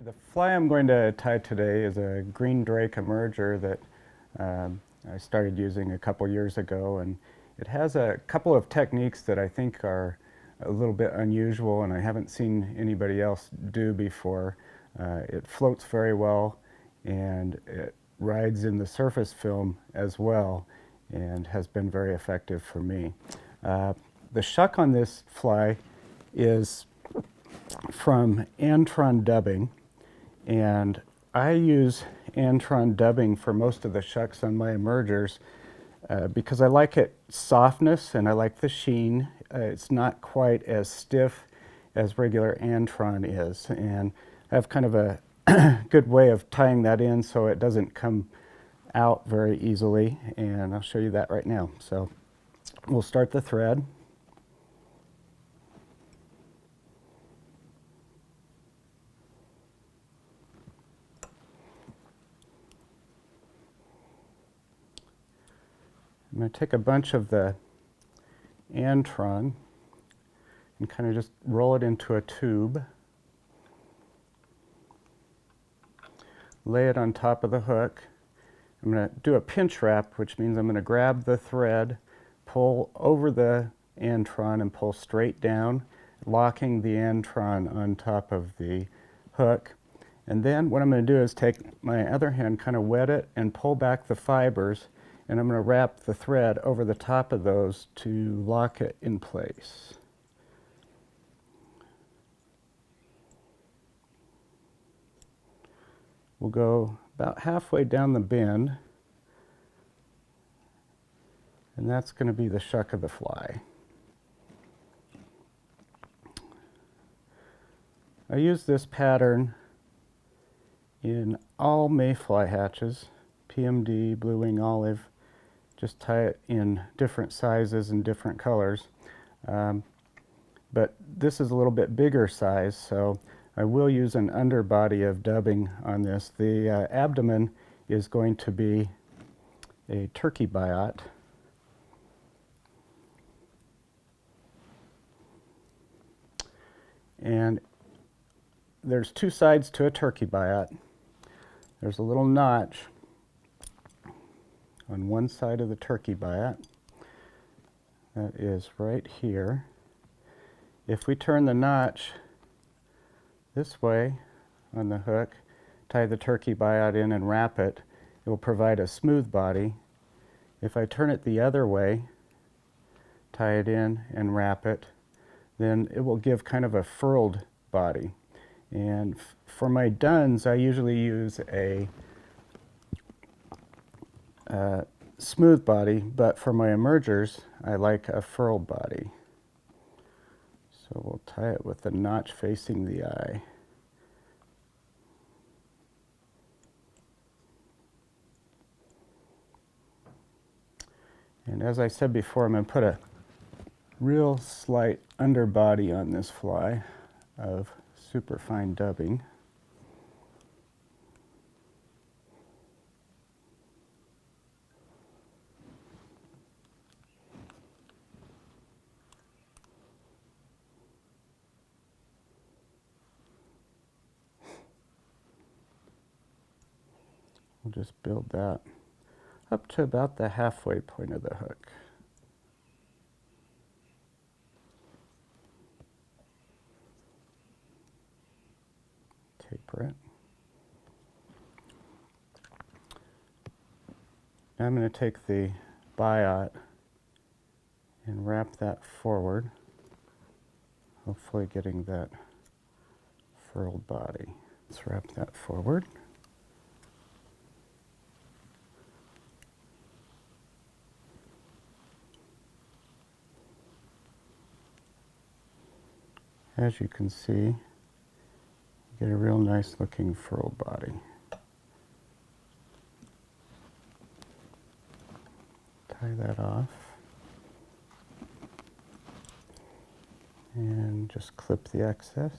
The fly I'm going to tie today is a green drake emerger that I started using a couple years ago, and it has a couple of techniques that I think are a little bit unusual and I haven't seen anybody else do before. It floats very well and it rides in the surface film as well and has been very effective for me. The shuck on this fly is from Antron dubbing, and I use Antron dubbing for most of the shucks on my emergers because I like its softness and I like the sheen. It's not quite as stiff as regular Antron is, and I have kind of a good way of tying that in so it doesn't come out very easily, and I'll show you that right now. So we'll start the thread. I'm going to take a bunch of the Antron and kind of just roll it into a tube. Lay it on top of the hook. I'm going to do a pinch wrap, which means I'm going to grab the thread, pull over the Antron and pull straight down, locking the Antron on top of the hook. And then what I'm going to do is take my other hand, kind of wet it and pull back the fibers, and I'm going to wrap the thread over the top of those to lock it in place. We'll go about halfway down the bend, and that's going to be the shuck of the fly. I use this pattern in all mayfly hatches, PMD, blue wing olive. Just tie it in different sizes and different colors. But this is a little bit bigger size, so I will use an underbody of dubbing on this. The abdomen is going to be a turkey biot. And there's two sides to a turkey biot. There's a little notch on one side of the turkey biot. That is right here. If we turn the notch this way on the hook, tie the turkey biot in and wrap it, it will provide a smooth body. If I turn it the other way, tie it in and wrap it, then it will give kind of a furled body. And for my duns, I usually use a smooth body, but for my emergers, I like a furled body. So we'll tie it with the notch facing the eye. And as I said before, I'm going to put a real slight underbody on this fly of super fine dubbing. We'll just build that up to about the halfway point of the hook. Taper it. Now I'm going to take the biot and wrap that forward, hopefully getting that furled body. Let's wrap that forward. As you can see, you get a real nice looking furled body. Tie that off and just clip the excess.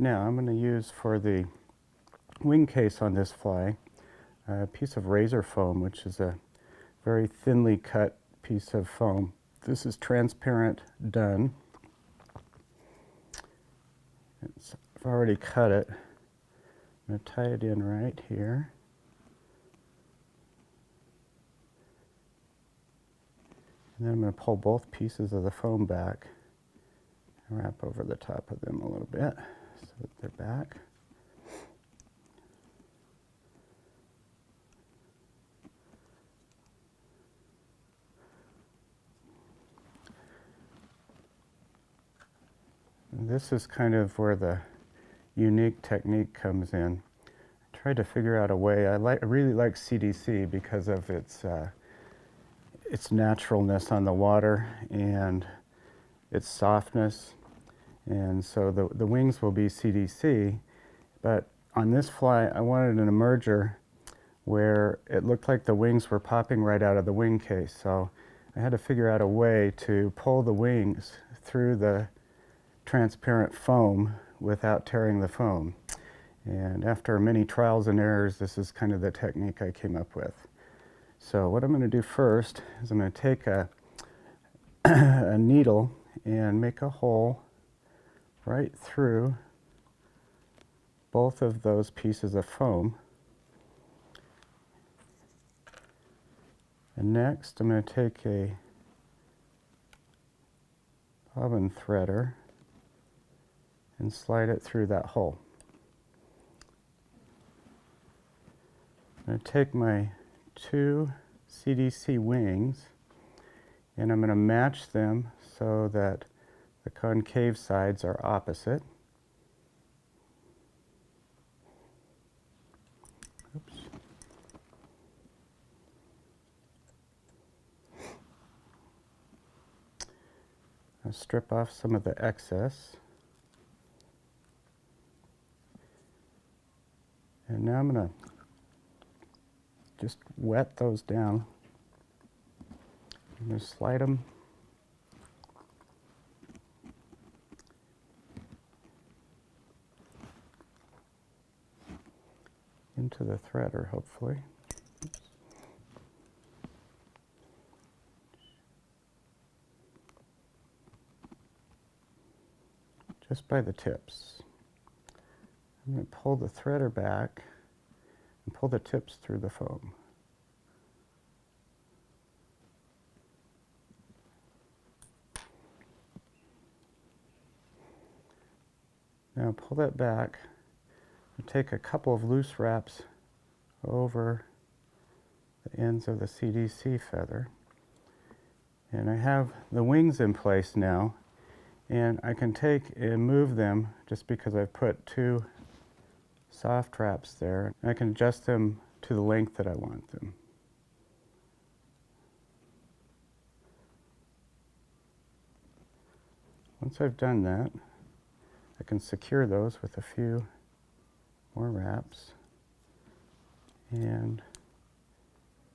Now I'm going to use for the wing case on this fly, a piece of razor foam, which is a very thinly cut piece of foam. This is transparent done. I've already cut it. I'm going to tie it in right here. And then I'm going to pull both pieces of the foam back and wrap over the top of them a little bit so that they're back. And this is kind of where the unique technique comes in. I tried to figure out a way. I really like CDC because of its naturalness on the water and its softness. And so the wings will be CDC, but on this fly I wanted an emerger where it looked like the wings were popping right out of the wing case. So I had to figure out a way to pull the wings through the transparent foam without tearing the foam. And after many trials and errors, this is kind of the technique I came up with. So what I'm going to do first is I'm going to take a needle and make a hole right through both of those pieces of foam. And next I'm going to take a bobbin threader and slide it through that hole. I'm going to take my 2 CDC wings and I'm going to match them so that the concave sides are opposite. Oops. I'll strip off some of the excess. And now I'm going to just wet those down. I'm going to slide them into the threader, hopefully. Oops. Just by the tips. I'm going to pull the threader back and pull the tips through the foam. Now pull that back and take a couple of loose wraps over the ends of the CDC feather. And I have the wings in place now, and I can take and move them just because I've put 2 soft wraps there. I can adjust them to the length that I want them. Once I've done that, I can secure those with a few more wraps and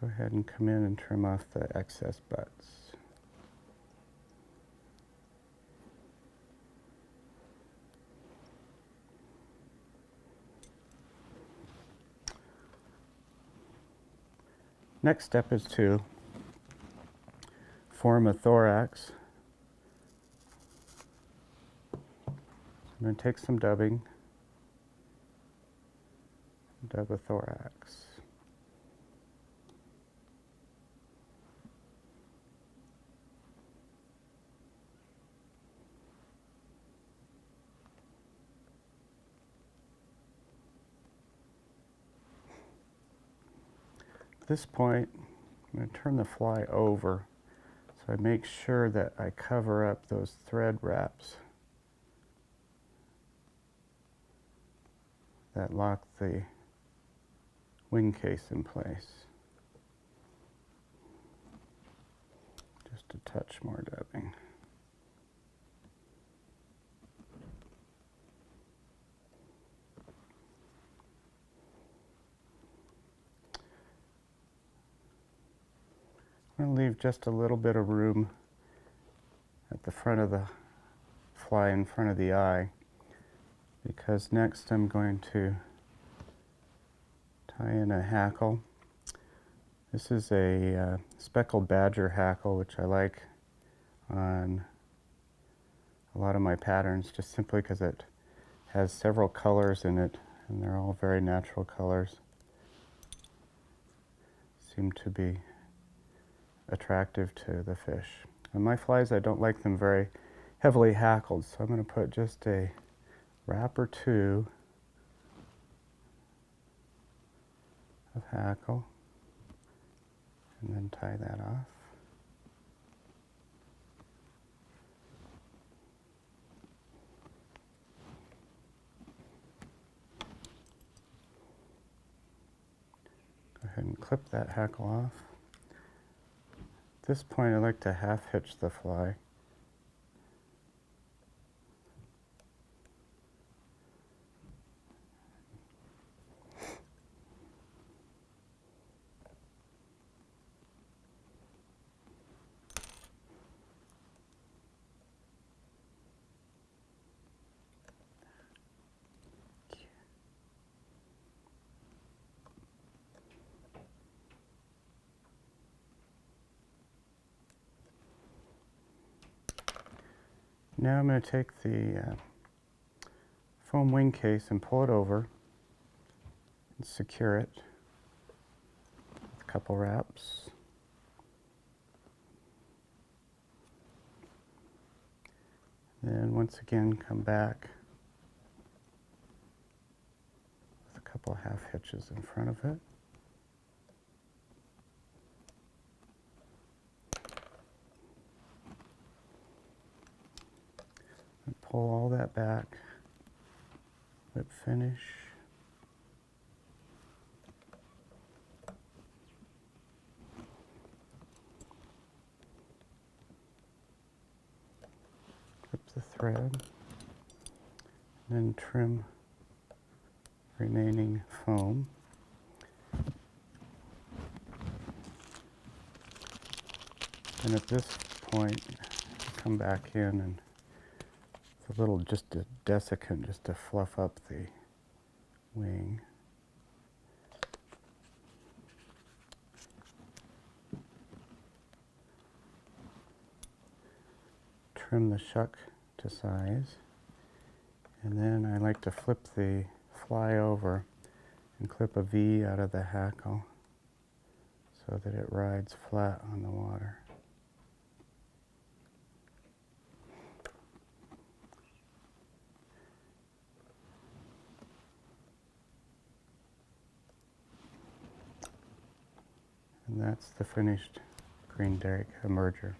go ahead and come in and trim off the excess butts. Next step is to form a thorax. I'm going to take some dubbing, dub a thorax. At this point, I'm going to turn the fly over so I make sure that I cover up those thread wraps that lock the wing case in place. Just a touch more dubbing. I'm going to leave just a little bit of room at the front of the fly in front of the eye, because next I'm going to tie in a hackle. This is a speckled badger hackle, which I like on a lot of my patterns, just simply because it has several colors in it, and they're all very natural colors. Seem to be attractive to the fish. And my flies, I don't like them very heavily hackled, so I'm going to put just a wrap or two of hackle and then tie that off. Go ahead and clip that hackle off. At this point, I like to half hitch the fly. Now I'm going to take the foam wing case and pull it over and secure it with a couple wraps. Then once again come back with a couple half hitches in front of it. And pull all that back, whip finish. Clip the thread, then trim remaining foam. And at this point, come back in and with a little, just a desiccant, just to fluff up the wing. Trim the shuck to size, and then I like to flip the fly over and clip a V out of the hackle so that it rides flat on the water. And that's the finished green drake emerger.